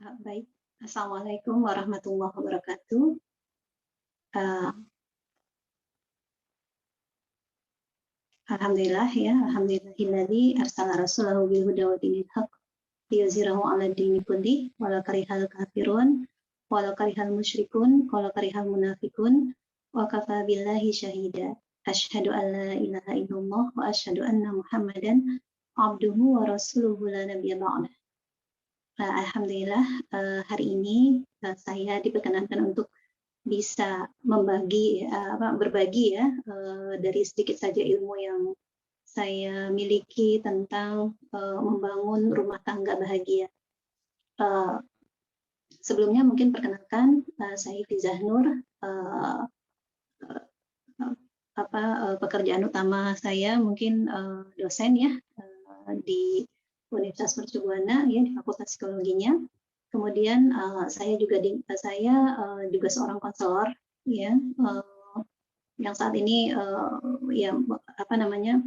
Baik. Assalamualaikum warahmatullahi wabarakatuh. Eee, Alhamdulillah ya, alhamdulillahilladzi arsala rasulahu bil huda wa dinil haq liyuzhirahu 'ala dini kullih walau karihal kafirun walau karihal musyrikun walau karihal munafiqun wa kafa billahi syahida. Asyhadu an la ilaha illallah wa asyhadu anna Muhammadan abduhu wa rasuluhu la nabiyya ba'dah. Alhamdulillah, hari ini, saya diperkenankan untuk bisa berbagi ya, dari sedikit saja ilmu yang saya miliki tentang, membangun rumah tangga bahagia. Eee, Sebelumnya mungkin perkenalkan, saya Filzah Nur, eee pekerjaan utama saya mungkin, dosen ya, di Universitas Mercubuana ya, di Fakultas Psikologinya. Kemudian, saya juga seorang konselor ya, yang saat ini, ya apa namanya,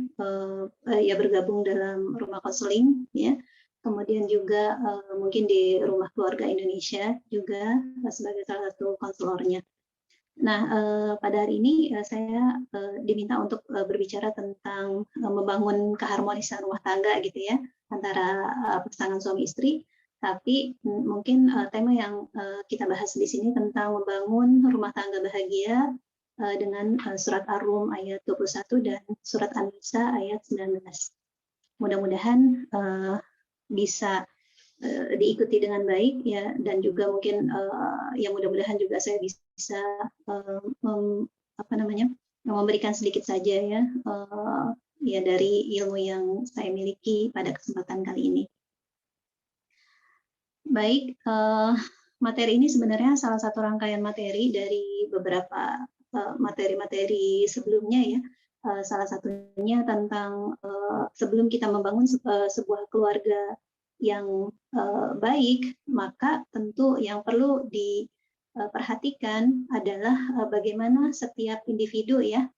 ya bergabung dalam rumah konseling ya. Kemudian juga, mungkin di Rumah Keluarga Indonesia juga, sebagai salah satu konselornya. Nah, pada hari ini, saya, diminta untuk, berbicara tentang, membangun keharmonisan rumah tangga gitu ya, antara, pasangan suami istri. Tapi, mungkin, tema yang, kita bahas di sini tentang membangun rumah tangga bahagia, dengan, surat Ar-Rum ayat 21 dan surat An-Nisa ayat 19. Mudah-mudahan, bisa diikuti dengan baik ya, dan juga mungkin ya mudah-mudahan juga saya bisa memberikan sedikit saja ya, ya dari ilmu yang saya miliki pada kesempatan kali ini. Baik, materi ini sebenarnya salah satu rangkaian materi dari beberapa materi-materi sebelumnya ya. Salah satunya tentang sebelum kita membangun sebuah keluarga yang baik, maka tentu yang perlu diperhatikan adalah bagaimana setiap individu ya,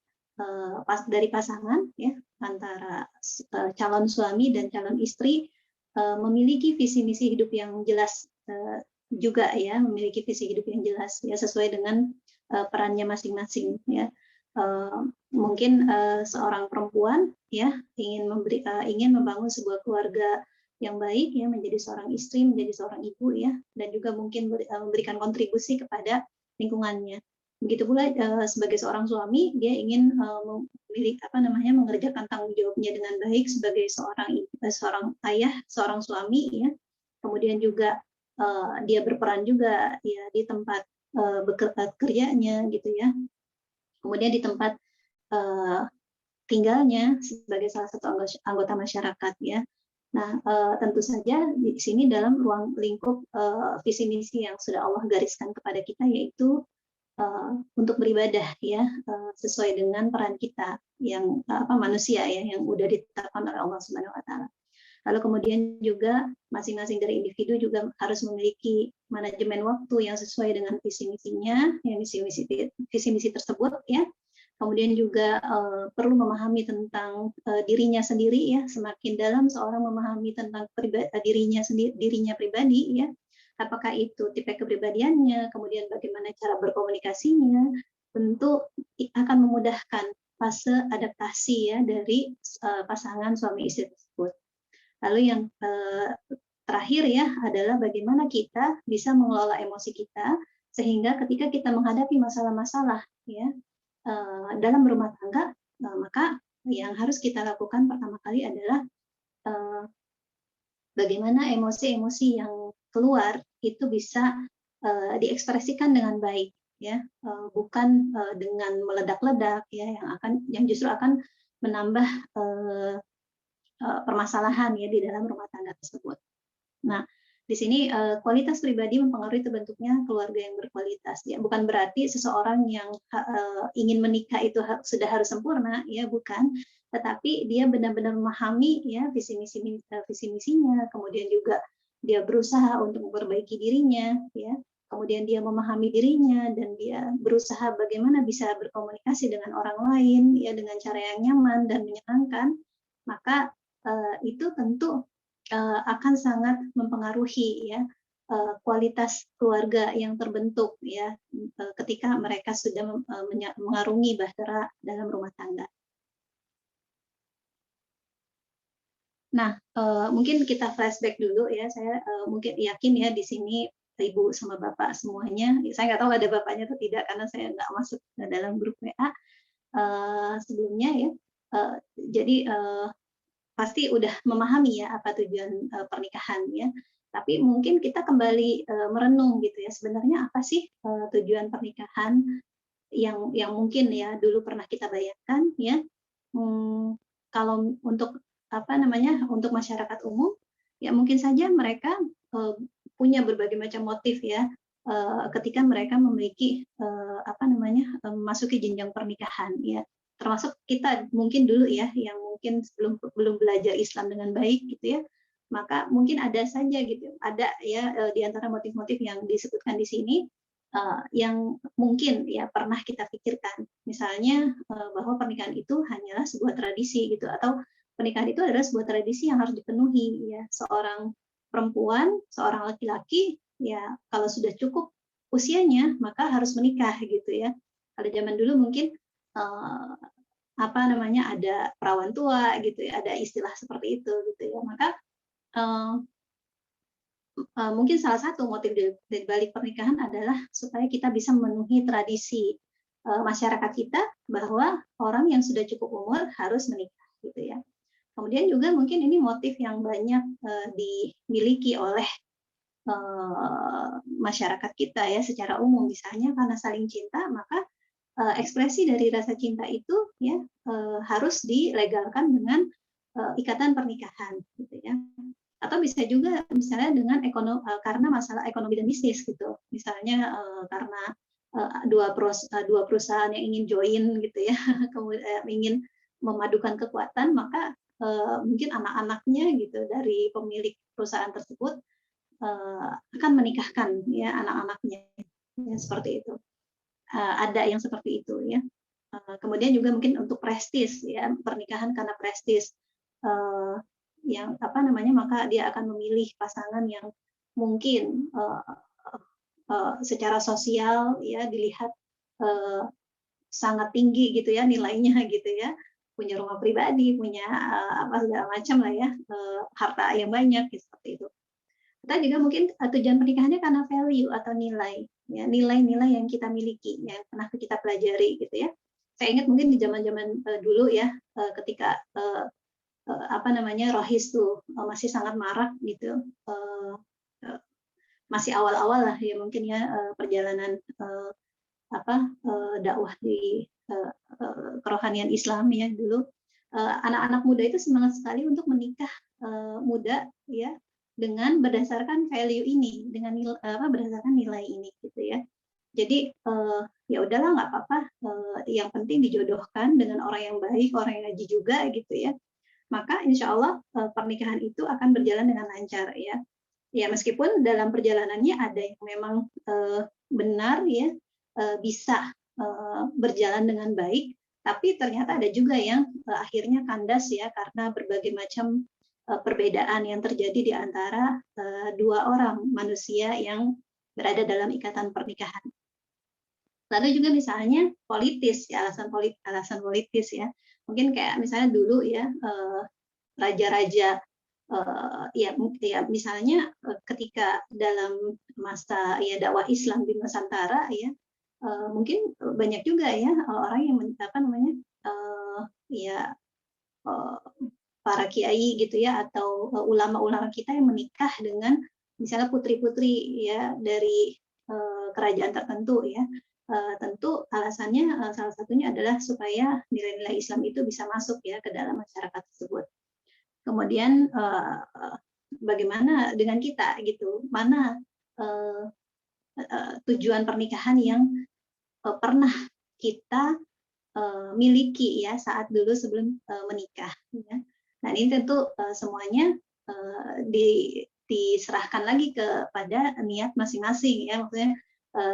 dari pasangan ya, antara calon suami dan calon istri memiliki visi misi hidup yang jelas juga ya, memiliki visi hidup yang jelas ya, sesuai dengan perannya masing-masing ya. Mungkin seorang perempuan ya ingin membangun sebuah keluarga yang baik ya, menjadi seorang istri, menjadi seorang ibu ya, dan juga mungkin memberikan kontribusi kepada lingkungannya. Begitu pula sebagai seorang suami, dia ingin mengerjakan tanggung jawabnya dengan baik sebagai seorang ayah, seorang suami ya. Kemudian juga dia berperan juga ya di tempat kerjanya gitu ya. Kemudian di tempat tinggalnya sebagai salah satu anggota masyarakat ya. Nah, tentu saja di sini dalam ruang lingkup visi misi yang sudah Allah gariskan kepada kita, yaitu untuk beribadah ya, sesuai dengan peran kita yang manusia ya, yang udah ditetapkan oleh Allah Subhanahu Wa Taala. Lalu kemudian juga masing-masing dari individu juga harus memiliki manajemen waktu yang sesuai dengan visi misinya, ya, visi misi tersebut ya. Kemudian juga perlu memahami tentang dirinya sendiri ya, semakin dalam seorang memahami tentang dirinya pribadi ya, apakah itu tipe kepribadiannya, kemudian bagaimana cara berkomunikasinya, tentu akan memudahkan fase adaptasi ya dari pasangan suami istri tersebut. Lalu yang terakhir ya adalah bagaimana kita bisa mengelola emosi kita sehingga ketika kita menghadapi masalah-masalah ya dalam rumah tangga, maka yang harus kita lakukan pertama kali adalah bagaimana emosi-emosi yang keluar itu bisa diekspresikan dengan baik ya, bukan dengan meledak-ledak ya, yang justru akan menambah permasalahan ya di dalam rumah tangga tersebut. Nah, di sini kualitas pribadi mempengaruhi terbentuknya keluarga yang berkualitas. Ya, bukan berarti seseorang yang ingin menikah itu sudah harus sempurna, ya bukan. Tetapi dia benar-benar memahami ya visi misinya, kemudian juga dia berusaha untuk memperbaiki dirinya, ya. Kemudian dia memahami dirinya dan dia berusaha bagaimana bisa berkomunikasi dengan orang lain, ya dengan cara yang nyaman dan menyenangkan. Maka itu tentu akan sangat mempengaruhi ya kualitas keluarga yang terbentuk ya ketika mereka sudah mengarungi bahtera dalam rumah tangga. Nah, mungkin kita flashback dulu ya. Saya mungkin yakin ya di sini ibu sama bapak semuanya. Saya nggak tahu ada bapaknya atau tidak karena saya nggak masuk ke dalam grup WA sebelumnya ya. Jadi pasti udah memahami ya apa tujuan pernikahan ya. Tapi mungkin kita kembali merenung gitu ya. Sebenarnya apa sih tujuan pernikahan yang mungkin ya dulu pernah kita bayangkan ya. Kalau untuk apa namanya untuk masyarakat umum ya mungkin saja mereka punya berbagai macam motif ya ketika mereka memiliki apa namanya memasuki jenjang pernikahan ya termasuk kita mungkin dulu ya yang mungkin belum belajar Islam dengan baik gitu ya maka mungkin ada saja gitu ada ya di antara motif-motif yang disebutkan di sini yang mungkin ya pernah kita pikirkan misalnya bahwa pernikahan itu hanyalah sebuah tradisi gitu atau pernikahan itu adalah sebuah tradisi yang harus dipenuhi ya seorang perempuan seorang laki-laki ya kalau sudah cukup usianya maka harus menikah gitu ya kalau zaman dulu mungkin apa namanya ada perawan tua gitu ya ada istilah seperti itu gitu ya maka mungkin salah satu motif dari balik pernikahan adalah supaya kita bisa memenuhi tradisi masyarakat kita bahwa orang yang sudah cukup umur harus menikah gitu ya. Kemudian juga mungkin ini motif yang banyak dimiliki oleh masyarakat kita ya secara umum misalnya karena saling cinta maka ekspresi dari rasa cinta itu ya harus dilegalkan dengan ikatan pernikahan gitu ya atau bisa juga misalnya dengan karena masalah ekonomi dan bisnis gitu misalnya karena dua perusahaan yang ingin join gitu ya kemudian ingin memadukan kekuatan maka mungkin anak-anaknya gitu dari pemilik perusahaan tersebut akan menikahkan ya anak-anaknya ya, seperti itu ada yang seperti itu ya kemudian juga mungkin untuk prestis ya pernikahan karena prestis yang apa namanya maka dia akan memilih pasangan yang mungkin secara sosial ya dilihat sangat tinggi gitu ya nilainya gitu ya punya rumah pribadi, punya apa segala macam lah ya, harta yang banyak gitu, seperti itu. Kita juga mungkin tujuan pernikahannya karena value atau nilai, ya nilai-nilai yang kita miliki, yang pernah kita pelajari gitu ya. Saya ingat mungkin di zaman-zaman dulu ya, ketika apa namanya rohis tuh masih sangat marak gitu, masih awal-awal lah ya mungkin ya perjalanan apa dakwah di kerohanian Islam ya dulu anak-anak muda itu semangat sekali untuk menikah muda ya dengan berdasarkan value ini dengan berdasarkan nilai ini gitu ya jadi ya udahlah nggak apa-apa yang penting dijodohkan dengan orang yang baik orang yang ngaji juga gitu ya maka insya Allah pernikahan itu akan berjalan dengan lancar ya ya meskipun dalam perjalanannya ada yang memang benar ya bisa berjalan dengan baik, tapi ternyata ada juga yang akhirnya kandas ya karena berbagai macam perbedaan yang terjadi di antara dua orang manusia yang berada dalam ikatan pernikahan. Lalu juga misalnya politis ya alasan politis ya. Mungkin kayak misalnya dulu ya raja-raja ya misalnya ketika dalam masa ya dakwah Islam di Nusantara ya mungkin banyak juga ya orang yang apa namanya ya para kiai gitu ya atau ulama-ulama kita yang menikah dengan misalnya putri-putri ya dari kerajaan tertentu ya tentu alasannya salah satunya adalah supaya nilai-nilai Islam itu bisa masuk ya ke dalam masyarakat tersebut. Kemudian bagaimana dengan kita gitu mana tujuan pernikahan yang pernah kita miliki ya saat dulu sebelum menikah ya. Nah ini tentu semuanya diserahkan lagi kepada niat masing-masing ya maksudnya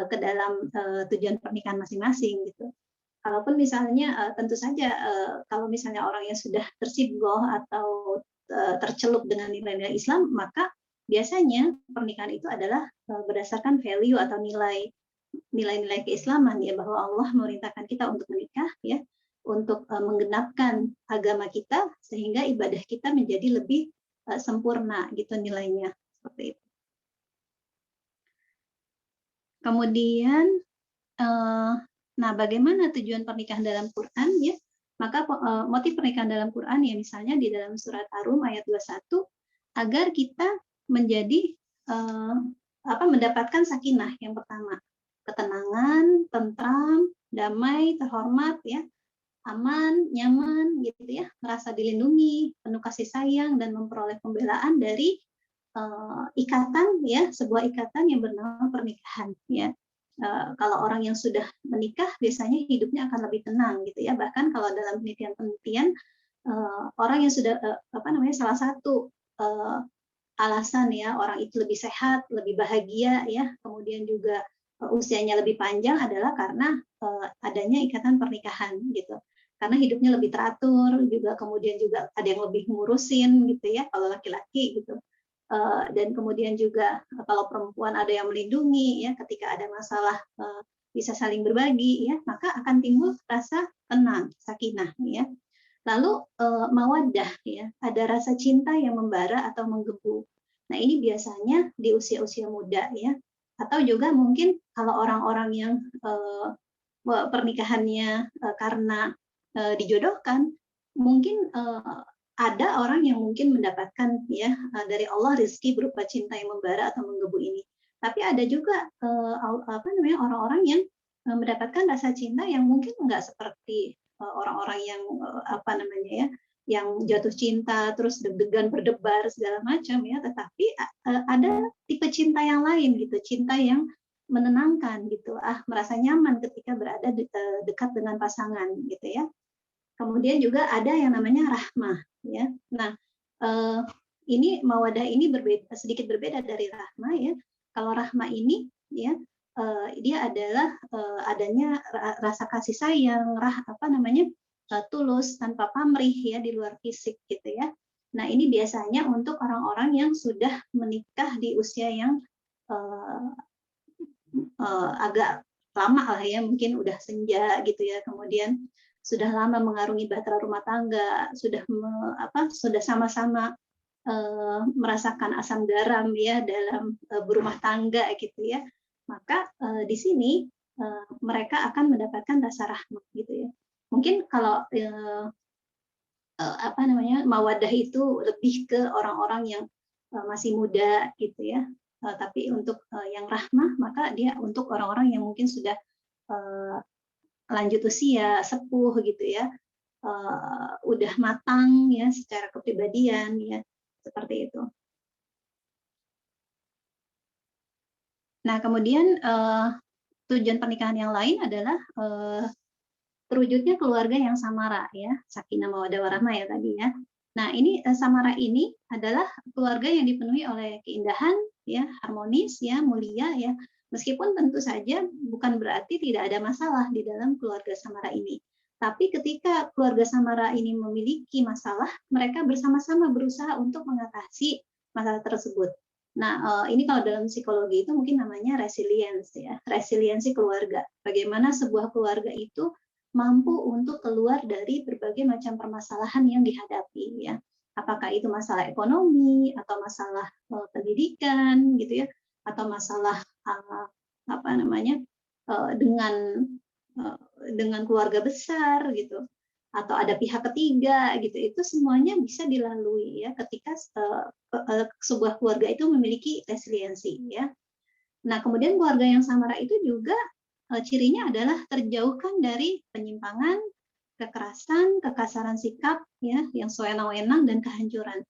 ke dalam tujuan pernikahan masing-masing gitu. Kalaupun misalnya tentu saja kalau misalnya orang yang sudah tersibgoh atau tercelup dengan nilai-nilai Islam maka biasanya pernikahan itu adalah berdasarkan value atau nilai-nilai keislaman ya, bahwa Allah memerintahkan kita untuk menikah ya, untuk menggenapkan agama kita sehingga ibadah kita menjadi lebih sempurna gitu nilainya, seperti itu. Kemudian nah, bagaimana tujuan pernikahan dalam Quran ya? Maka motif pernikahan dalam Quran ya, misalnya di dalam surat Ar-Rum ayat 21, agar kita menjadi mendapatkan sakinah yang pertama, ketenangan, tentram, damai, terhormat ya, aman, nyaman gitu ya, merasa dilindungi, penuh kasih sayang dan memperoleh pembelaan dari ikatan ya, sebuah ikatan yang bernama pernikahan ya. Kalau orang yang sudah menikah biasanya hidupnya akan lebih tenang gitu ya. Bahkan kalau dalam penelitian orang yang sudah salah satu alasan ya orang itu lebih sehat, lebih bahagia ya, kemudian juga usianya lebih panjang adalah karena adanya ikatan pernikahan gitu. Karena hidupnya lebih teratur, juga kemudian juga ada yang lebih ngurusin gitu ya kalau laki-laki gitu. Dan kemudian juga kalau perempuan ada yang melindungi ya, ketika ada masalah bisa saling berbagi ya, maka akan timbul rasa tenang, sakinah ya. Lalu mawaddah ya, ada rasa cinta yang membara atau menggebu. Nah, ini biasanya di usia-usia muda ya. Atau juga mungkin kalau orang-orang yang pernikahannya karena dijodohkan, mungkin ada orang yang mungkin mendapatkan ya dari Allah rezeki berupa cinta yang membara atau menggebu ini. Tapi ada juga orang-orang yang mendapatkan rasa cinta yang mungkin enggak seperti orang-orang yang yang jatuh cinta terus deg-degan berdebar segala macam ya, tetapi ada tipe cinta yang lain gitu, cinta yang menenangkan gitu, merasa nyaman ketika berada dekat dengan pasangan gitu ya. Kemudian juga ada yang namanya rahmah ya. Nah, ini mawadah ini sedikit berbeda dari rahmah ya. Kalau rahmah ini ya dia adalah adanya rasa kasih sayang, tulus tanpa pamrih ya di luar fisik gitu ya. Nah, ini biasanya untuk orang-orang yang sudah menikah di usia yang agak lama lah ya, mungkin udah senja gitu ya, kemudian sudah lama mengarungi bahtera rumah tangga, sudah sama-sama merasakan asam garam ya dalam berumah tangga gitu ya, maka di sini mereka akan mendapatkan rasa rahmat gitu ya. Mungkin kalau mawaddah itu lebih ke orang-orang yang masih muda gitu ya. Tapi untuk yang rahmah maka dia untuk orang-orang yang mungkin sudah lanjut usia, sepuh gitu ya, udah matang ya secara kepribadian ya, seperti itu. Nah, kemudian tujuan pernikahan yang lain adalah terwujudnya keluarga yang samara ya, sakinah mawaddah warahmah ya tadi ya. Nah, ini samara ini adalah keluarga yang dipenuhi oleh keindahan ya, harmonis ya, mulia ya. Meskipun tentu saja bukan berarti tidak ada masalah di dalam keluarga samara ini. Tapi ketika keluarga samara ini memiliki masalah, mereka bersama-sama berusaha untuk mengatasi masalah tersebut. Nah, ini kalau dalam psikologi itu mungkin namanya resilience ya, resiliensi keluarga. Bagaimana sebuah keluarga itu mampu untuk keluar dari berbagai macam permasalahan yang dihadapi ya. Apakah itu masalah ekonomi atau masalah pendidikan gitu ya, atau masalah dengan keluarga besar gitu, atau ada pihak ketiga gitu, itu semuanya bisa dilalui ya ketika sebuah keluarga itu memiliki resiliensi ya. Nah, kemudian keluarga yang samara itu juga cirinya adalah terjauhkan dari penyimpangan, kekerasan, kekasaran sikap ya yang sewenang-wenang dan kehancuran.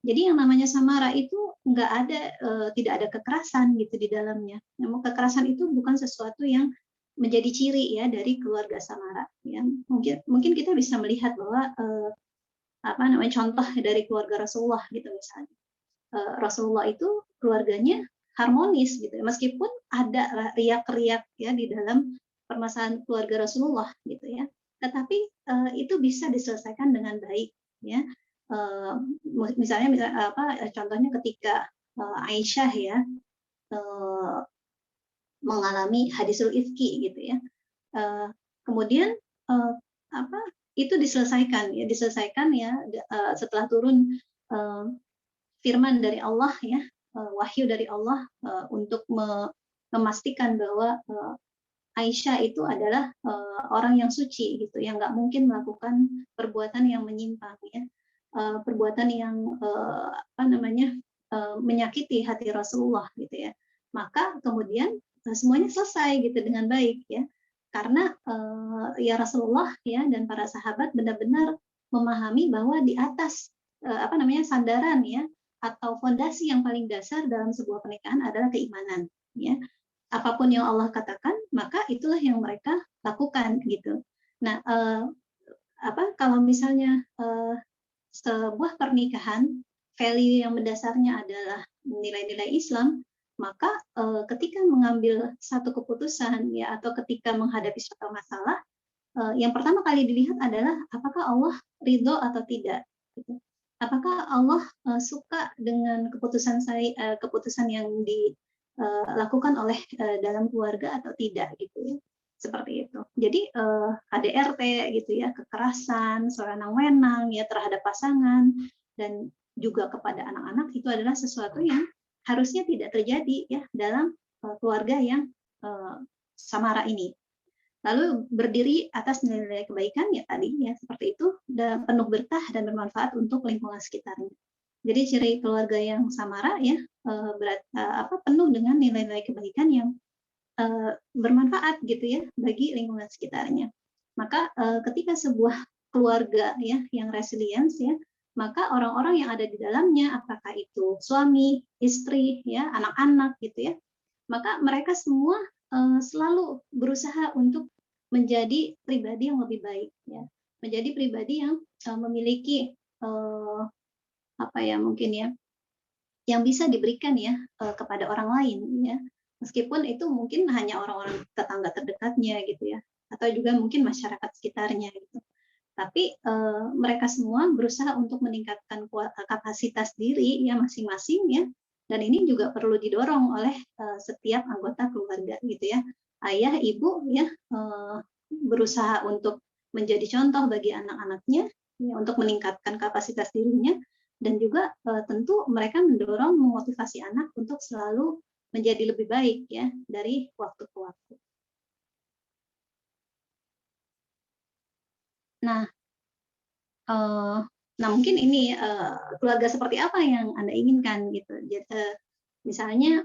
Jadi yang namanya samara itu tidak ada kekerasan gitu di dalamnya. Namun kekerasan itu bukan sesuatu yang menjadi ciri ya dari keluarga samara ya. Mungkin kita bisa melihat bahwa contoh dari keluarga Rasulullah gitu misalnya. Rasulullah itu keluarganya harmonis gitu, meskipun ada riak-riak ya di dalam permasalahan keluarga Rasulullah gitu ya, tetapi itu bisa diselesaikan dengan baik ya. Misalnya contohnya ketika Aisyah ya mengalami hadisul ifki gitu ya. Kemudian apa itu diselesaikan ya setelah turun firman dari Allah ya, wahyu dari Allah untuk memastikan bahwa Aisyah itu adalah orang yang suci gitu, yang nggak mungkin melakukan perbuatan yang menyimpang ya, perbuatan yang apa namanya menyakiti hati Rasulullah gitu ya. Maka kemudian semuanya selesai gitu dengan baik ya, karena ya Rasulullah ya dan para sahabat benar-benar memahami bahwa di atas apa namanya sandaran ya atau fondasi yang paling dasar dalam sebuah pernikahan adalah keimanan ya. Apapun yang Allah katakan, maka itulah yang mereka lakukan gitu. Nah, apa kalau misalnya sebuah pernikahan value yang mendasarnya adalah nilai-nilai Islam, maka ketika mengambil satu keputusan ya atau ketika menghadapi suatu masalah, yang pertama kali dilihat adalah apakah Allah ridho atau tidak. Gitu. Apakah Allah suka dengan keputusan saya, keputusan yang dilakukan oleh dalam keluarga atau tidak gitu ya. Seperti itu. Jadi KDRT gitu ya, kekerasan, sewenang-wenang ya terhadap pasangan dan juga kepada anak-anak itu adalah sesuatu yang harusnya tidak terjadi ya dalam keluarga yang samara ini. Lalu berdiri atas nilai-nilai kebaikan ya tadi ya seperti itu dan penuh berkah dan bermanfaat untuk lingkungan sekitarnya. Jadi ciri keluarga yang samara ya penuh dengan nilai-nilai kebaikan yang bermanfaat gitu ya bagi lingkungan sekitarnya. Maka ketika sebuah keluarga ya yang resilience ya, maka orang-orang yang ada di dalamnya apakah itu suami, istri ya, anak-anak gitu ya, maka mereka semua selalu berusaha untuk menjadi pribadi yang lebih baik ya, menjadi pribadi yang memiliki apa ya mungkin ya yang bisa diberikan ya kepada orang lain ya, meskipun itu mungkin hanya orang-orang tetangga terdekatnya gitu ya, atau juga mungkin masyarakat sekitarnya gitu. Tapi mereka semua berusaha untuk meningkatkan kapasitas diri ya masing-masing ya, dan ini juga perlu didorong oleh setiap anggota keluarga gitu ya. Ayah, ibu ya berusaha untuk menjadi contoh bagi anak-anaknya ya, untuk meningkatkan kapasitas dirinya, dan juga tentu mereka mendorong memotivasi anak untuk selalu menjadi lebih baik ya dari waktu ke waktu. Nah, nah mungkin ini keluarga seperti apa yang Anda inginkan gitu. Misalnya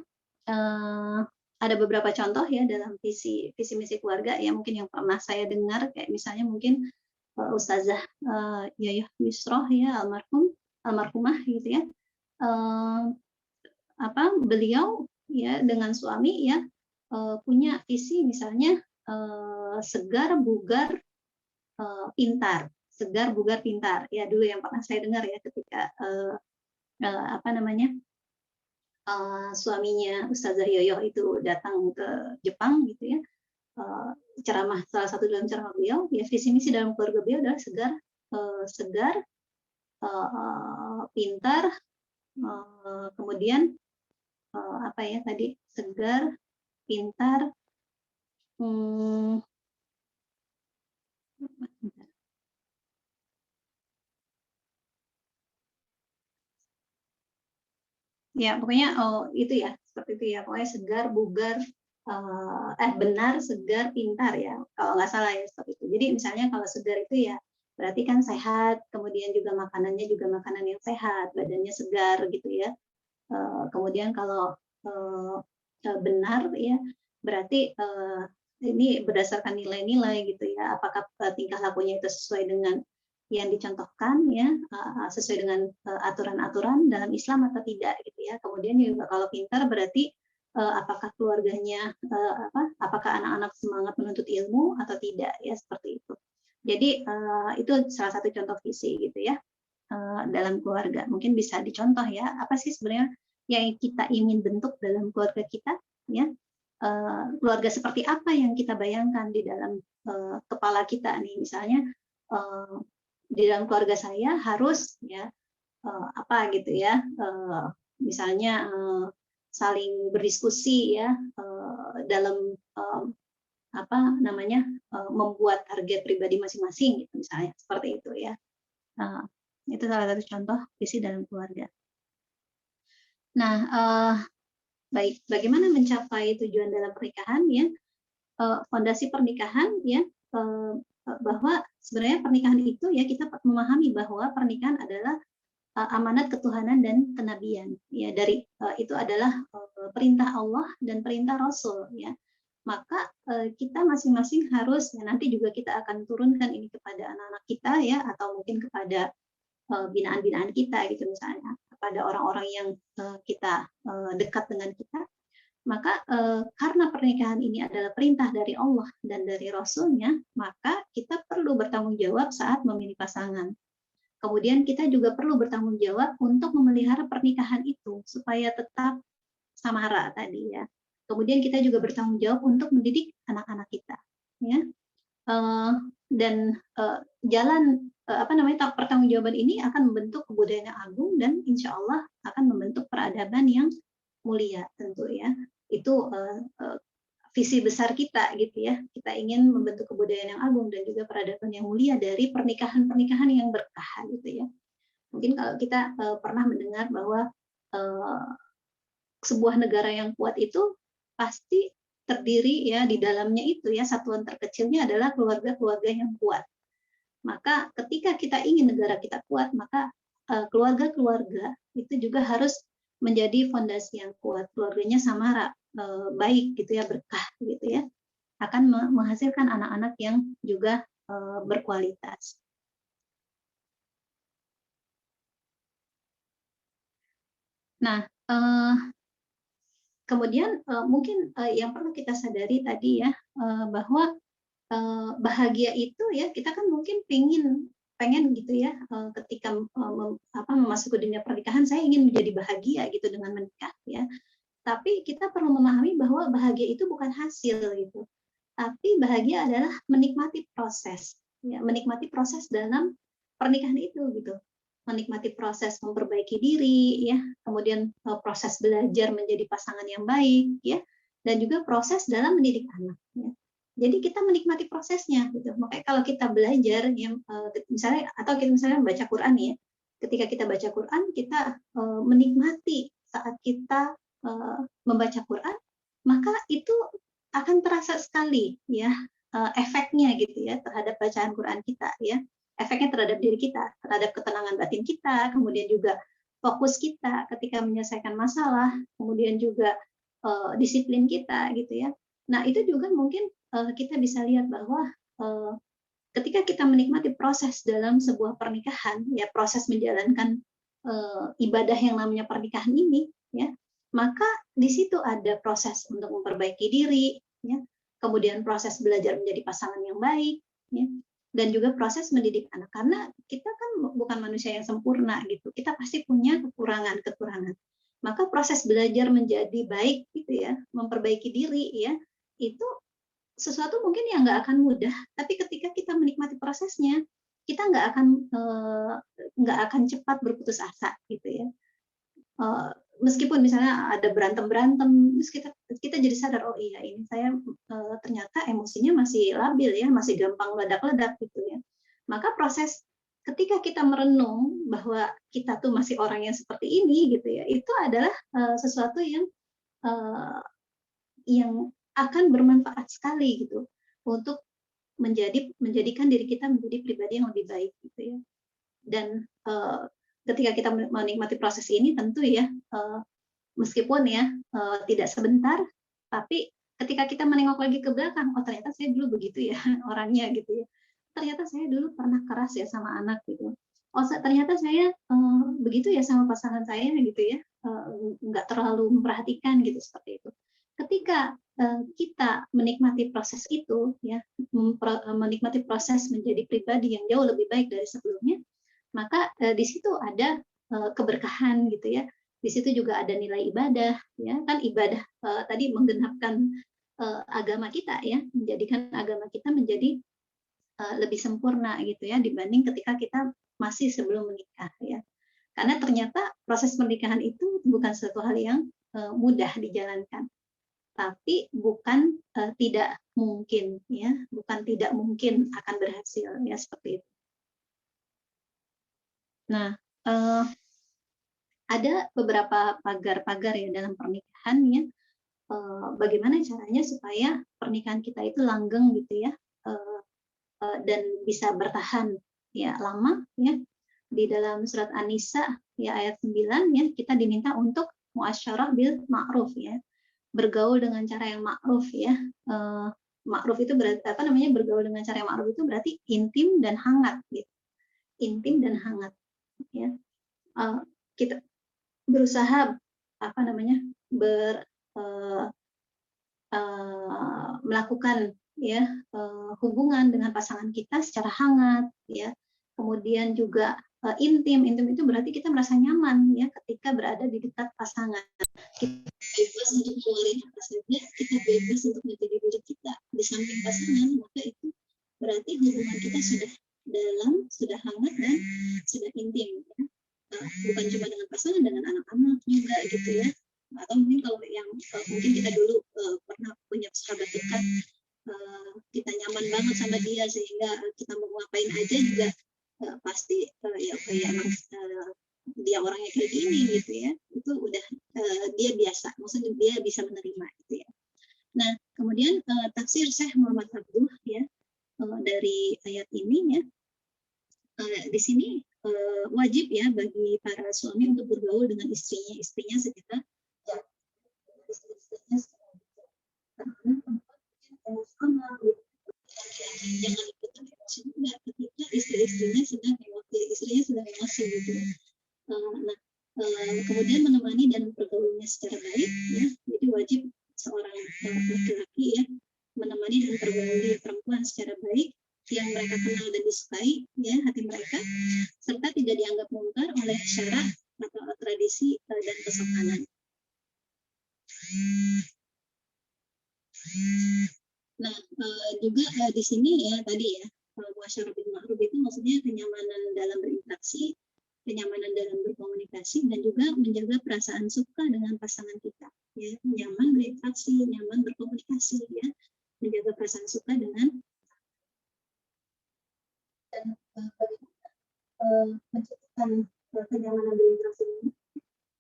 ada beberapa contoh ya dalam visi misi keluarga ya mungkin yang pernah saya dengar kayak misalnya mungkin Ustazah Yayah Yusroh ya almarhumah gitu ya. Beliau ya dengan suami ya punya visi misalnya segar bugar pintar, segar bugar pintar ya dulu yang pernah saya dengar ya ketika apa namanya suaminya Ustazah Yoyoh itu datang ke Jepang gitu ya, ceramah salah satu dalam ceramah beliau ya visi misi dalam keluarga beliau adalah segar pintar kemudian apa ya tadi segar pintar ya pokoknya itu ya seperti itu ya pokoknya segar bugar benar segar pintar ya kalau nggak salah ya seperti itu. Jadi misalnya kalau segar itu ya berarti kan sehat, kemudian juga makanannya juga makanan yang sehat, badannya segar gitu ya. Kemudian kalau benar ya berarti ini berdasarkan nilai-nilai gitu ya, apakah tingkah lakunya itu sesuai dengan yang dicontohkan ya, sesuai dengan aturan-aturan dalam Islam atau tidak gitu ya. Kemudian juga kalau pintar berarti apakah keluarganya apakah anak-anak semangat menuntut ilmu atau tidak ya seperti itu. Jadi itu salah satu contoh visi gitu ya dalam keluarga. Mungkin bisa dicontoh ya apa sih sebenarnya yang kita ingin bentuk dalam keluarga kita ya. Keluarga seperti apa yang kita bayangkan di dalam kepala kita nih misalnya di dalam keluarga saya harus ya apa gitu ya misalnya saling berdiskusi ya dalam apa namanya membuat target pribadi masing-masing gitu misalnya seperti itu ya. Itu salah satu contoh visi dalam keluarga. Nah, baik, bagaimana mencapai tujuan dalam pernikahan ya? Fondasi pernikahan ya, bahwa sebenarnya pernikahan itu ya kita memahami bahwa pernikahan adalah amanat ketuhanan dan kenabian ya, dari itu adalah perintah Allah dan perintah Rasul ya. Maka kita masing-masing harus ya, nanti juga kita akan turunkan ini kepada anak-anak kita ya, atau mungkin kepada binaan-binaan kita gitu misalnya, kepada orang-orang yang kita dekat dengan kita. Maka karena pernikahan ini adalah perintah dari Allah dan dari Rasulnya, maka kita perlu bertanggung jawab saat memilih pasangan. Kemudian kita juga perlu bertanggung jawab untuk memelihara pernikahan itu supaya tetap samara tadi ya. Kemudian kita juga bertanggung jawab untuk mendidik anak-anak kita, ya. Dan jalan pertanggungjawaban ini akan membentuk kebudayaan yang agung dan insya Allah akan membentuk peradaban yang mulia tentu ya. Itu visi besar kita gitu ya. Kita ingin membentuk kebudayaan yang agung dan juga peradaban yang mulia dari pernikahan-pernikahan yang berkah gitu ya. Mungkin kalau kita pernah mendengar bahwa sebuah negara yang kuat itu pasti terdiri ya di dalamnya itu ya, satuan terkecilnya adalah keluarga-keluarga yang kuat. Maka ketika kita ingin negara kita kuat, maka keluarga-keluarga itu juga harus menjadi fondasi yang kuat. Keluarganya samara, baik gitu ya, berkah gitu ya, akan menghasilkan anak-anak yang juga berkualitas. Nah, kemudian mungkin yang perlu kita sadari tadi ya, bahwa bahagia itu ya, kita kan mungkin pengen gitu ya, ketika memasuki dunia pernikahan, saya ingin menjadi bahagia gitu dengan menikah ya. Tapi kita perlu memahami bahwa bahagia itu bukan hasil gitu, tapi bahagia adalah menikmati proses ya, menikmati proses dalam pernikahan itu gitu, menikmati proses memperbaiki diri ya, kemudian proses belajar menjadi pasangan yang baik ya, dan juga proses dalam mendidik anak ya. Jadi kita menikmati prosesnya gitu. Makanya kalau kita belajar ya, misalnya atau kita misalnya membaca Quran ya, ketika kita baca Quran kita menikmati saat kita membaca Quran, maka itu akan terasa sekali ya efeknya gitu ya terhadap bacaan Quran kita ya, efeknya terhadap diri kita, terhadap ketenangan batin kita, kemudian juga fokus kita ketika menyelesaikan masalah, kemudian juga disiplin kita gitu ya. Nah itu juga mungkin kita bisa lihat bahwa ketika kita menikmati proses dalam sebuah pernikahan ya, proses menjalankan ibadah yang namanya pernikahan ini ya, maka di situ ada proses untuk memperbaiki diri ya, kemudian proses belajar menjadi pasangan yang baik ya, dan juga proses mendidik anak, karena kita kan bukan manusia yang sempurna gitu, kita pasti punya kekurangan-kekurangan. Maka proses belajar menjadi baik gitu ya, memperbaiki diri ya, itu sesuatu mungkin yang nggak akan mudah, tapi ketika kita menikmati prosesnya, kita nggak akan cepat berputus asa gitu ya. Meskipun misalnya ada berantem, terus kita jadi sadar, oh iya ini saya ternyata emosinya masih labil ya, masih gampang ledak-ledak gitu ya. Maka proses ketika kita merenung bahwa kita tuh masih orang yang seperti ini gitu ya, itu adalah sesuatu yang akan bermanfaat sekali gitu untuk menjadikan diri kita menjadi pribadi yang lebih baik gitu ya. Dan ketika kita menikmati proses ini tentu ya, meskipun ya tidak sebentar, tapi ketika kita menengok lagi ke belakang, oh ternyata saya dulu begitu ya orangnya gitu ya. Ternyata saya dulu pernah keras ya sama anak gitu. Oh ternyata saya begitu ya sama pasangan saya gitu ya, nggak terlalu memperhatikan gitu seperti itu. Ketika kita menikmati proses itu ya, menikmati proses menjadi pribadi yang jauh lebih baik dari sebelumnya, maka di situ ada keberkahan gitu ya. Di situ juga ada nilai ibadah ya, kan ibadah tadi menggenapkan agama kita ya, menjadikan agama kita menjadi lebih sempurna gitu ya dibanding ketika kita masih sebelum menikah ya. Karena ternyata proses pernikahan itu bukan suatu hal yang mudah dijalankan, tapi bukan tidak mungkin, ya, bukan tidak mungkin akan berhasil, ya seperti itu. Nah, ada beberapa pagar-pagar ya dalam pernikahan ya. Bagaimana caranya supaya pernikahan kita itu langgeng gitu ya, dan bisa bertahan ya lama ya. Di dalam surat An-Nisa ya ayat 9 ya, kita diminta untuk muasyarah bil ma'ruf ya, bergaul dengan cara yang ma'ruf ya. Ma'ruf itu berarti apa namanya, bergaul dengan cara yang ma'ruf itu berarti intim dan hangat gitu. Intim dan hangat ya. Kita berusaha apa namanya, melakukan ya hubungan dengan pasangan kita secara hangat ya. Kemudian juga intim itu berarti kita merasa nyaman ya ketika berada di dekat pasangan. Kita bebas untuk mengeluarkan apa saja, kita bebas untuk menjadi diri kita di samping pasangan, maka itu berarti hubungan kita sudah dalam, sudah hangat dan sudah intim ya. Bukan cuma dengan pasangan, dengan anak-anak juga gitu ya. Atau mungkin kalau yang mungkin kita dulu pernah punya sahabat dekat, kita nyaman banget sama dia sehingga kita mau ngapain aja juga pasti ya emang dia orangnya kayak gini gitu ya, itu udah dia biasa, maksudnya dia bisa menerima gitu ya. Nah kemudian tafsir Syekh Muhammad Abduh ya dari ayat ini ya, di sini wajib ya bagi para suami untuk bergaul dengan istrinya sekitar ya, istri-istrinya karena perempuan emosional gitu. Jangan ikutan emosi juga ketika istrinya sedang emosi gitu. Nah, kemudian menemani dan bergaulnya secara baik ya, jadi wajib seorang laki-laki ya menemani dan bergauli perempuan secara baik yang mereka kenal dan disukai ya hati mereka, serta tidak dianggap mungkar oleh syarat atau tradisi dan kesopanan. Nah, juga di sini ya tadi ya, muasyarah bil ma'ruf itu maksudnya kenyamanan dalam berinteraksi, kenyamanan dalam berkomunikasi, dan juga menjaga perasaan suka dengan pasangan kita. Ya, nyaman berinteraksi, nyaman berkomunikasi, ya, menjaga perasaan suka dengan dan menciptakan kenyamanan berinteraksi ini.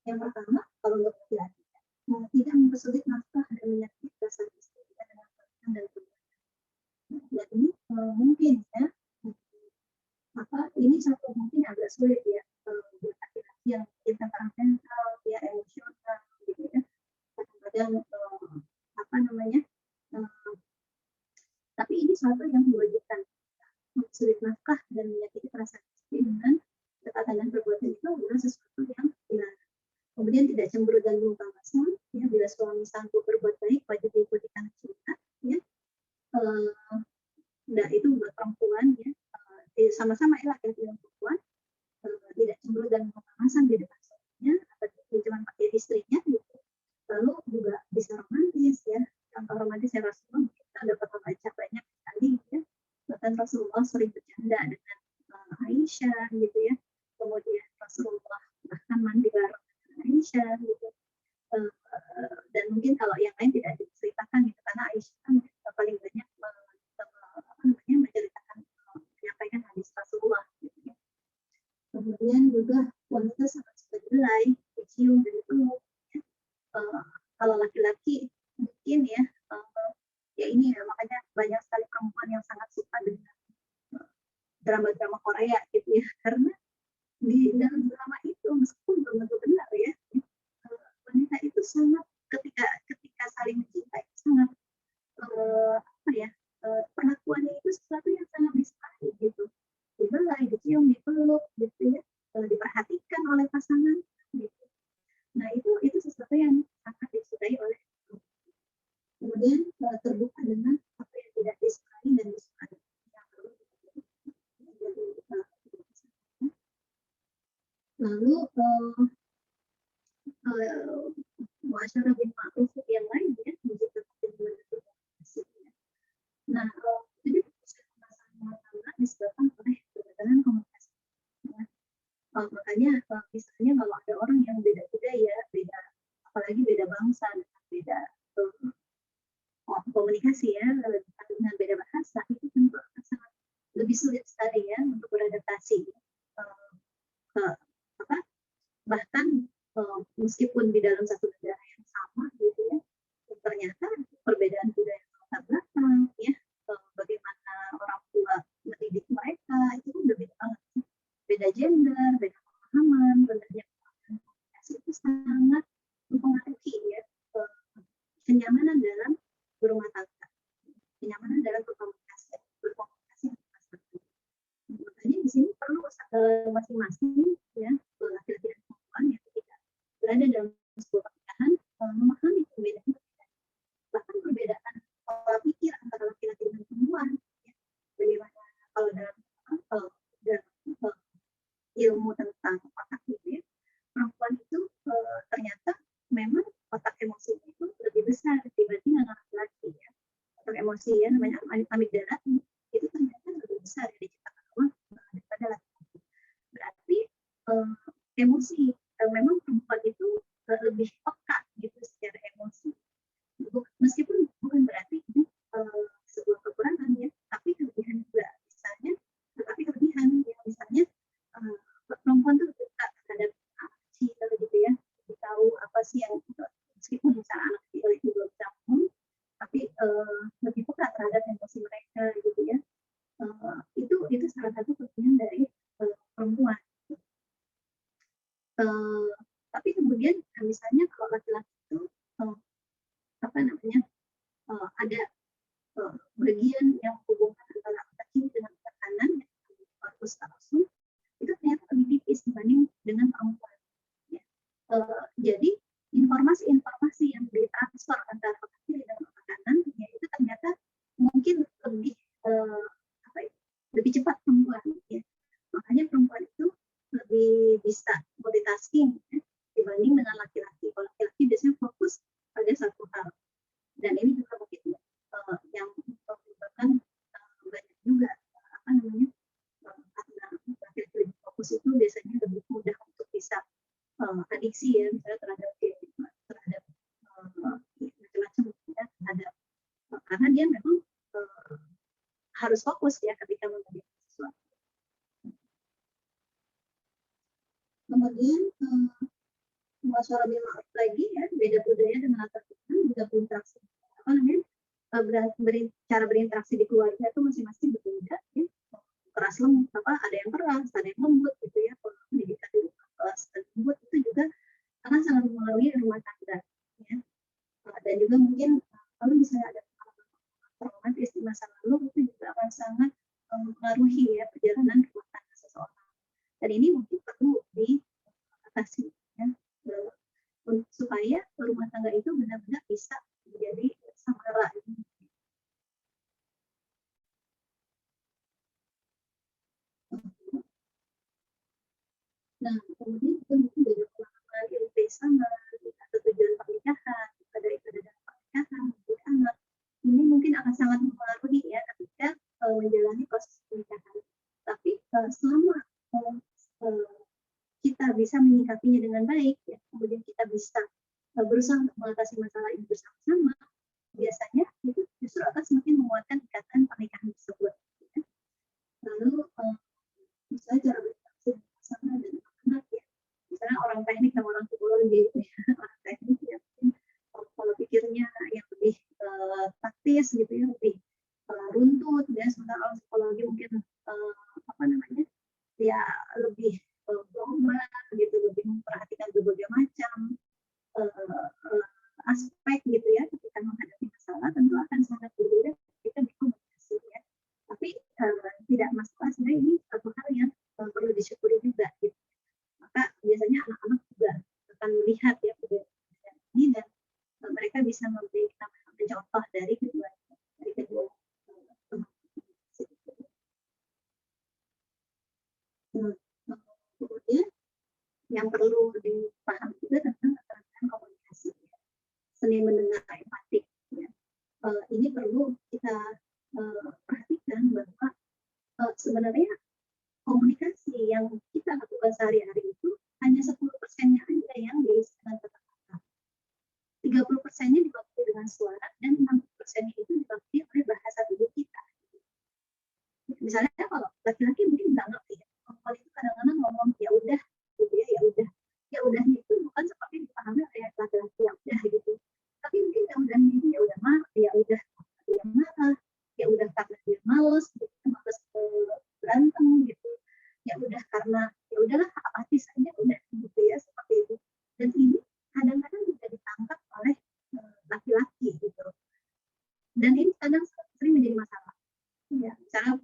Yang pertama, kalau untuk laki-laki, tidak mempersulit nafkah dan menyakiti perasaan istri kita dengan perkataan dan perbuatan. Ya, ini mungkin ya, maka ini satu mungkin agak sulit ya buat laki-laki yang temperamental, ya emosional, gitu ya. Kadang-kadang apa namanya, tapi ini suatu yang diwajibkan. Sulit nafkah dan menyakiti perasaan istri dengan perkataan dan perbuatan itu adalah sesuatu yang dilarang. Kemudian tidak cemburu dan lupa pasang, ya, bila suami sanggup berbuat baik wajib diikuti karena cinta, ya. Nah itu buat perempuan ya, sama-sama ya laki-laki dan perempuan, tidak cemburu dan lupa pasang di depan suaminya atau cuma pakai istrinya gitu. Lalu juga bisa romantis ya, contoh romantis yang Rasulullah kita dapat membaca banyak sekali ya. Bahkan Rasulullah sering bercanda dengan Aisyah gitu ya. Kemudian Rasulullah bahkan mandi bareng Aisyah gitu. Dan mungkin kalau yang lain tidak diceritakan gitu karena Aisyah kan paling banyak menceritakan, menyampaikan hadis Rasulullah gitu ya. Kemudian juga wanita sangat suka jelai, dicium dan dipeluk ya. Kalau laki-laki mungkin ya ya ini ya, makanya banyak sekali perempuan yang sangat suka dengan drama-drama Korea gitu ya, karena di dalam drama itu meskipun belum tentu benar ya, wanita itu sangat ketika saling mencintai sangat apa ya, perlakuannya itu sesuatu yang sangat disukai gitu, dibelai, dicium, dipeluk gitu ya, diperhatikan oleh pasangan gitu. Nah itu sesuatu yang sangat disukai oleh, kemudian terbuka dengan apa yang tidak disukai dan disukai. Lalu muasyarah bil ma'ruf yang lain ya, menciptakan hubungan komunikasi. Nah, jadi permasalahan rumah tangga disebabkan oleh kegagalan komunikasi. Ya. Makanya misalnya kalau ada orang yang beda budaya, beda apalagi beda bangsa, beda komunikasi ya, dengan beda bahasa, itu tentu akan sangat lebih sulit sekali ya untuk beradaptasi ke apa, bahkan meskipun di dalam satu negara yang sama gitu ya, ternyata perbedaan budaya latar belakang ya, bagaimana orang tua mendidik mereka itu kan berbeda banget, beda gender, beda pemahaman, benarnya komunikasi itu sangat mempengaruhi ya kenyamanan dalam berumah tangga, kenyamanan dalam berkomunikasi dengan pasangan. Makanya di sini perlu masing-masing ya, laki-laki dan perempuan yang ketika berada dalam sebuah pernikahan memahami perbedaan, bahkan perbedaan pola pikir antara laki-laki dan perempuan ya. Bagaimana kalau dalam ilmu tentang otak gitu ya, perempuan itu ternyata memang otak emosinya itu lebih besar dibanding anak laki-laki ya. Otak emosi ya, namanya amigdala itu ternyata lebih besar ya diciptakan Allah daripada laki-laki. Berarti emosi memang perempuan itu lebih peka gitu secara emosi. Meskipun bukan berarti ini sebuah kekurangan ya, tapi kelebihan juga misalnya, tetapi kelebihan ya misalnya perempuan tuh peka terhadap anak kecil gitu ya, tahu apa sih yang meskipun misalnya anak kecil itu belum tahu, tapi lebih peka terhadap emosi mereka gitu ya. Itu salah satu kelebihan dari perempuan. Tapi kemudian misalnya kalau laki-laki itu apa namanya ada bagian yang hubungan antara otak kiri dengan otak kanan, corpus callosum, itu ternyata lebih tipis dibanding dengan perempuan. Ya. Jadi informasi-informasi yang ditransfer antara otak kiri dan otak kanan, ya itu ternyata mungkin lebih lebih cepat perempuan. Ya. Makanya perempuan itu lebih bisa multitasking ya, dibanding dengan laki-laki. Kalau laki-laki biasanya fokus pada satu hal. Dan ini juga mungkin yang menyebabkan banyak juga apa namanya karena laki-laki lebih fokus itu biasanya lebih mudah untuk bisa adiksi ya, misalnya terhadap macam-macam ya, terhadap karena dia memang harus fokus ya ketika mengerjakan sesuatu. Kemudian masalah lebih maaf lagi ya, beda budaya dengan latar belakang juga berinteraksi apa namanya cara berinteraksi di keluarga itu masing-masing berbeda ya. Keras lembut ada yang keras, ada yang lembut gitu ya. Kalau pendidikan di kelas lembut itu juga akan sangat mempengaruhi rumah tangga ya. Dan juga mungkin kalau misalnya ada traumatis di masa lalu itu juga akan sangat mempengaruhi ya perjalanan rumah tangga seseorang. Dan ini mungkin perlu diatasi ya, supaya rumah tangga itu benar-benar bisa menjadi samara. Nah, kemudian juga mungkin dari pengalaman ilmu bersama atau tujuan pernikahan, dari dalam pernikahan, menjadi anak, ini mungkin akan sangat mempengaruhi ya ketika menjalani proses pernikahan. Tapi selama kita bisa menyikapinya dengan baik, ya, kemudian kita bisa berusaha untuk mengatasi masalah ini bersama-sama, biasanya itu justru akan semakin menguatkan ikatan pernikahan tersebut. Ya. Lalu misalnya cara berinteraksi sama dan anak ya, misalnya orang teknik sama orang psikologi gitu ya. Orang teknik ya mungkin kalau pikirnya yang lebih taktis gitu ya, lebih runtut ya, sementara orang psikologi mungkin apa namanya ya lebih global gitu, lebih memperhatikan berbagai macam aspek gitu ya ketika menghadapi masalah, tentu akan sangat berbeda ketika berkomunikasi ya. Tapi tidak masalah, sebenarnya ini satu hal yang perlu disyukuri juga gitu. Maka biasanya anak-anak juga akan melihat ya perbedaan ini dan mereka bisa memberikan contoh dari kedua kemudian yang perlu dipahami juga tentang keterampilan komunikasi ya. Seni mendengar empatik ya. Ini perlu kita perhatikan bahwa sebenarnya komunikasi yang kita lakukan sehari-hari 50%-nya diwakili dengan suara dan 60%-nya itu diwakili oleh bahasa tubuh kita. Misalnya kalau laki-laki mungkin nggak ngerti ya, kalau itu kadang-kadang ngomong ya udah gitu ya udah, ya udahnya itu bukan seperti dipahami oleh laki-laki ya udah gitu, tapi mungkin ya udahnya itu ya udah marah, ya udah dia marah, ya udah karena dia males gitu, males berantem gitu, ya udah karena ya udahlah apatis aja udah gitu ya seperti itu. Dan ini kadang-kadang juga ditangkap oleh laki-laki gitu, dan ini kadang sering menjadi masalah ya, misalnya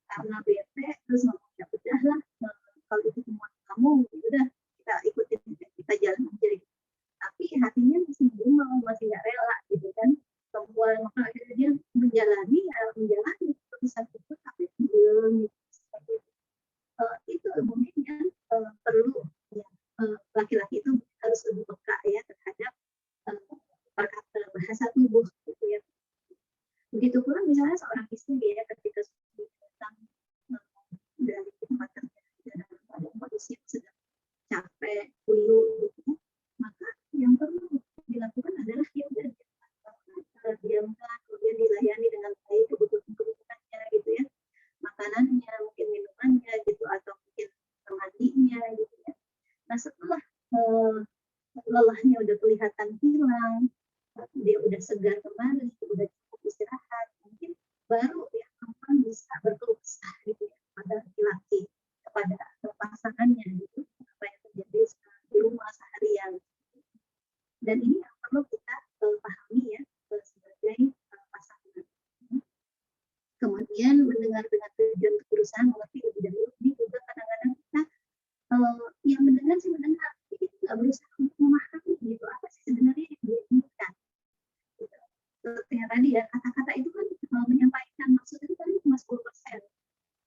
karena bete terus ngomong ya udahlah, kalau itu semua kamu ya udah kita ikutin, kita jalan aja gitu. Tapi hatinya masih belum masih nggak rela gitu kan, perempuan, maka akhirnya dia menjalani keputusan itu tapi belum gitu, seperti itu. Itu mungkin yang perlu ya, laki-laki itu harus lebih peka ya terhadap bahasa tubuh gitu ya. Begitu pula misalnya seorang istri ya, ketika datang dari tempat kerja dalam keadaan kondisi yang sedang capek, puyuh gitu, maka yang perlu dilakukan adalah ya udah diamkan, kemudian dilayani dengan baik kebutuhannya gitu ya, makanannya, mungkin minumannya gitu, atau mungkin mandinya gitu ya. Nah setelah lelahnya udah kelihatan hilang, dia udah segar kembali, udah cukup istirahat, mungkin baru ya perempuan bisa berkeluh kesah gitu ya kepada laki-laki, kepada pasangannya gitu, apa yang terjadi di rumah seharian. Dan ini yang perlu kita pahami ya sebagai pasangan. Kemudian mendengar dengan tujuan untuk berusaha mengerti lebih dahulu. Ini juga kadang-kadang kita yang mendengar sih mendengar, tapi kita nggak berusaha untuk memahami gitu apa sih sebenarnya yang dia inginkan. Seperti yang tadi ya, kata-kata itu kan menyampaikan maksud itu kan cuma 10%,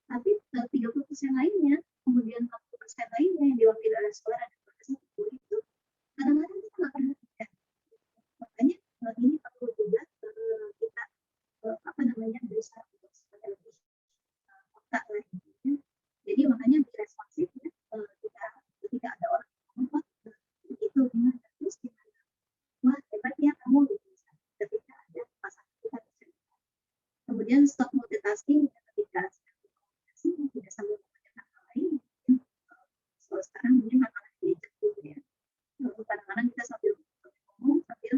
tapi 30% lainnya, kemudian 40% lainnya yang diwakili oleh suara dan bahasa tubuh itu kadang-kadang kita nggak perhatikan. Makanya ini perlu juga kita berusaha untuk supaya lebih peka lagi. Jadi makanya responsif ya, kita ketika ada orang ngomong begitu gimana, terus gimana, wah hebat ya kamu gitu, ketika ada pasangan kita bercerita. Kemudian stop multitasking ketika komunikasi, tidak sambil mengerjakan hal lain. Kalau sekarang mungkin makanan gadget gitu ya, kadang-kadang kita sambil ngomong sambil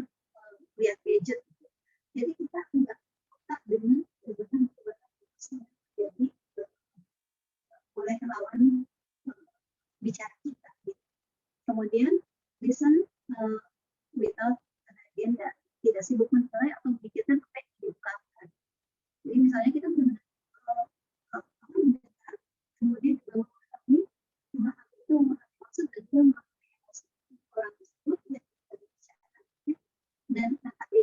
lihat gadget gitu. Jadi kita nggak peka dengan perubahan-perubahan yang terjadi oleh lawan bicara kita gitu. Kemudian listen without an agenda, tidak sibuk menilai atau memikirkan apa yang diungkapkan. Jadi misalnya kita benar-benar mendengar, kemudian juga memahami itu maksud dan juga memahami emosi orang tersebut yang kita bicarakan, dan tapi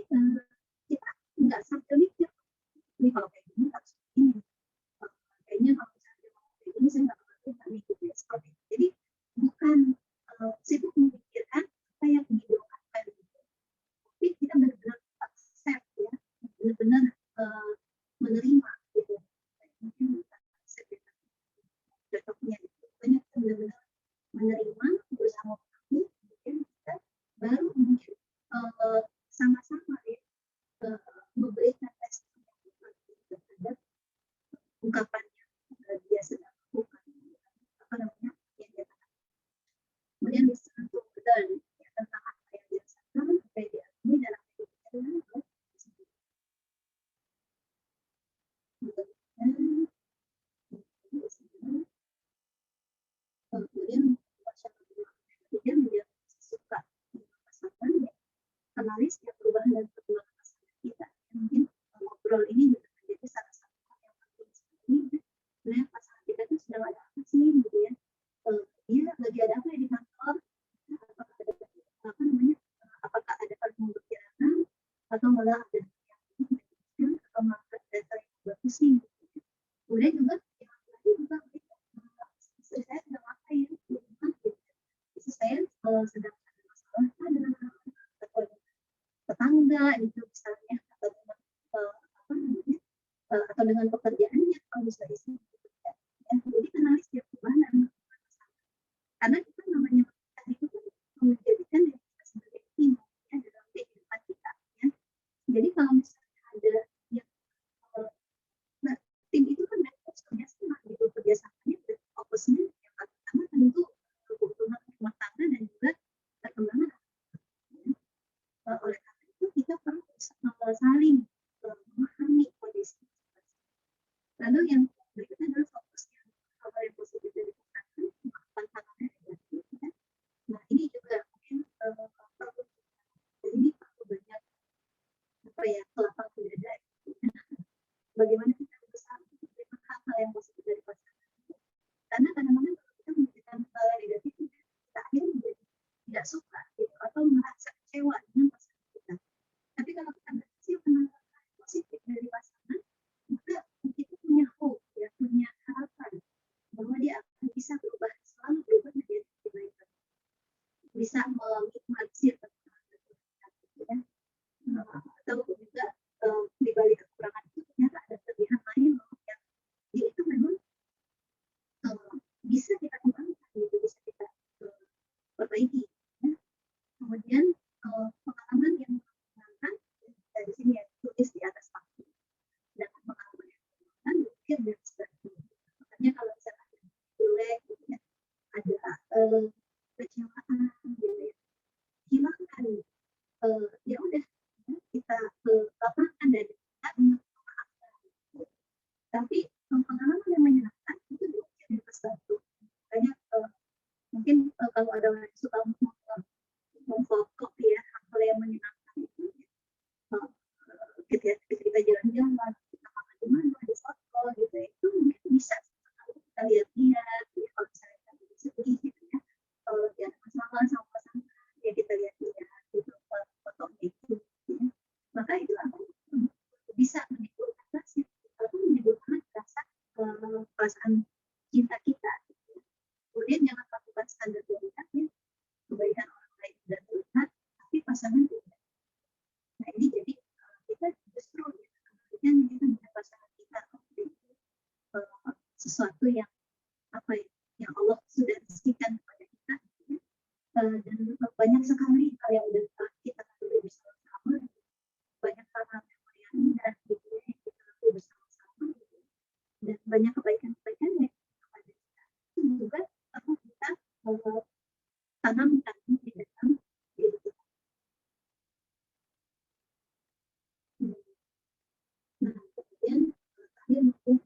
kita nggak sambil mikir ini kalau kayak gini harus ini, kayaknya kalau misalnya kayak gini saya nggak mengerti gitu ya, seperti itu. Jadi bukan sibuk memikirkan apa yang didoakan gitu, tapi kita benar-benar accept ya, benar-benar menerima gitu. Mungkin accept ya, cocoknya itu banyak benar-benar menerima, berusaha memahami, kemudian kita baru mungkin sama-sama ya memberikan respon terhadap ungkapan yang dia sedang lakukan, apa namanya yang dia katakan. Kemudian disentuh dan ya, tentang apa yang dirasakan, apa yang dialami dalam kehidupan sendiri. Kemudian kemudian menjadi suka pasangan ya, kenali setiap perubahan dan perkembangan pasangan kita. Mungkin ngobrol ini juga menjadi salah satu hal yang penting sekali. Sebenarnya pasangan kita itu sedang ada apa sih gitu ya, dia lagi ada apa ya di kantor, apakah ada apa namanya, apakah ada hal yang membicarakan atau malah ada yang menyebutkan atau malah ada yang bagus sih gitu. Kemudian juga yang lagi juga istri saya sedang apa ya gitu, istri saya sedang ada masalah dengan tetangga gitu misalnya, atau dengan apa namanya, atau dengan pekerjaannya kalau misalnya istri bekerja ya. Jadi kenali setiap perubahan dan perkembangan, karena kita namanya menikah itu kan menjadikan diri kita sebagai tim ya dalam kehidupan kalau misalnya ada yang nah, tim itu kan memang kerja sama gitu, kerjasamanya fokusnya yang pertama tentu kebutuhan rumah tangga dan juga perkembangan. Oleh karena itu kita perlu saling memahami kondisi. Lalu yang berikutnya adalah fokus hal yang positif dari pasangan, tantangannya negatif. Ya. Nah ini juga mungkin perlu ini perlu banyak apa ya kelapa dada. Bagaimana kita berusaha untuk melihat hal-hal yang positif dari pasangan. Karena kadang-kadang kalau kita memberikan hal yang negatif, kita akhirnya menjadi tidak suka gitu, atau merasa kecewa dengan pasangan kita. Tapi kalau kita berhasil menangkap hal positif dari pasangan, maka kita punya hope, ya, punya harapan bahwa dia akan bisa berubah, selalu berubah menjadi lebih baik, bisa meminimalisir kekurangan, ya. Atau juga di balik kekurangan itu ternyata ada kelebihan lain yang dia itu memang bisa kita kembangkan, gitu, bisa kita perbaiki. Ya. Kemudian pengalaman yang menyenangkan dari sini ya tulis di atas papan dan pengalaman yang menyenangkan berpikir dan sebagainya. Makanya kalau misalnya ada jelek, gitu ya, ada kecewaan, gitu ya, hilangkan, ya udah kita lapangkan dan kita memaafkan. Tapi pengalaman yang menyenangkan itu diukir di atas batu. Makanya mungkin kalau ada orang yang suka memfokok ya hal yang menyenangkan itu, ketika kita jalan-jalan, kita makan di mana, di foto gitu ya, itu mungkin bisa kita lihat-lihat ya, kalau misalnya kita sedih gitu ya, kalau lagi ada masalah sama pasangan ya kita lihat-lihat gitu fotonya itu ya. Maka itu akan bisa menimbulkan rasa atau menimbulkan rasa perasaan cinta kita gitu. Kemudian jangan lakukan standar prioritasnya, kebaikan orang lain sudah terlihat tapi pasangan tidak. Nah ini jadi kita justru kemudian kita melihat pasangan kita sesuatu yang apa ya, yang Allah sudah rezekikan kepada kita, ya. Dan banyak sekali hal yang sudah kita lalui bersama-sama, banyak hal-hal yang indah gitu ya, yang kita lalui bersama-sama gitu. Dan banyak kebaikan-kebaikan yang kepada kita itu juga perlu kita tanamkan di dalam diri kita. Nah kemudian terakhir mungkin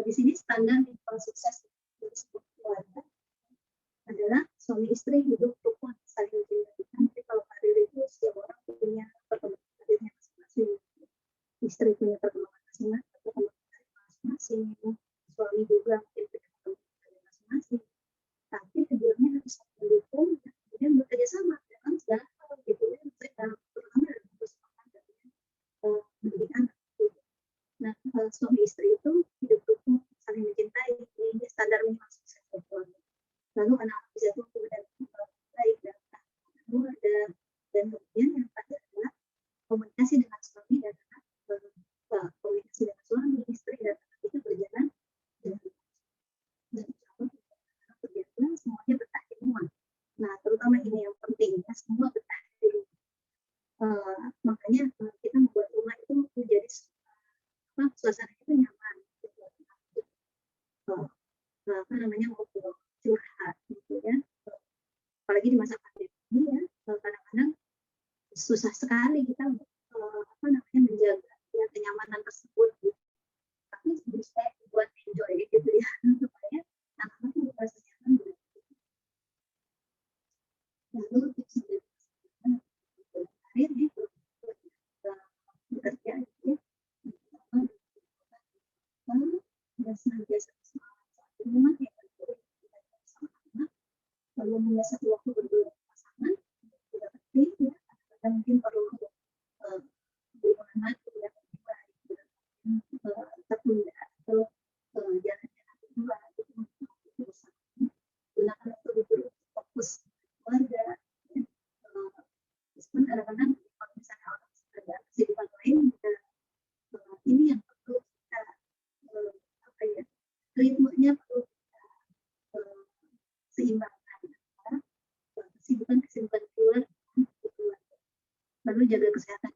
di sini standar minimal sukses dari sebuah keluarga adalah suami istri hidup rukun saling mencintai. Nanti kalau karir itu setiap orang punya perkembangan karirnya masing-masing, istri punya perkembangan masing-masing, suami juga mungkin punya perkembangan karir masing-masing. Tapi keduanya harus saling mendukung dan kemudian bekerja sama dalam segala hal gitu ya, terutama dalam persoalan pendidik anak. Nah, suami istri itu hidup rukun saling mencintai, ini standar minimal sukses keluarga. Lalu anak bisa tumbuh dan baik dan keluarga, dan kemudian yang terakhir adalah komunikasi dengan suami dan anak, komunikasi dengan suami, istri dan anak itu berjalan dengan dan berjalan semuanya betah di rumah. Nah, terutama ini yang penting ya, semua betah di rumah. Makanya kita membuat rumah itu menjadi suasana itu nyaman, apa namanya, mau curhat gitu ya, apalagi di masa pandemi ini ya, kadang-kadang susah sekali kita apa namanya menjaga ya kenyamanan tersebut gitu. Tapi bisa buat enjoy gitu ya, supaya anak-anak itu merasa nyaman gitu. Lalu tips dan karir itu bekerja gitu ya, dan senantiasa semangat saat di rumah ya, bersama anak, lalu membiasakan waktu berdua dengan pasangan juga penting ya, karena mungkin perlu bagaimana ya berdua tertunda atau jalan-jalan berdua gitu bersama, gunakan waktu libur untuk fokus keluarga ya. Meskipun kadang-kadang kalau misalnya orang ada kesibukan lain juga, ini yang perlu kita apa ya, ritmenya perlu kita seimbangkan antara kesibukan keluar dan keluarga. menjaga kesehatan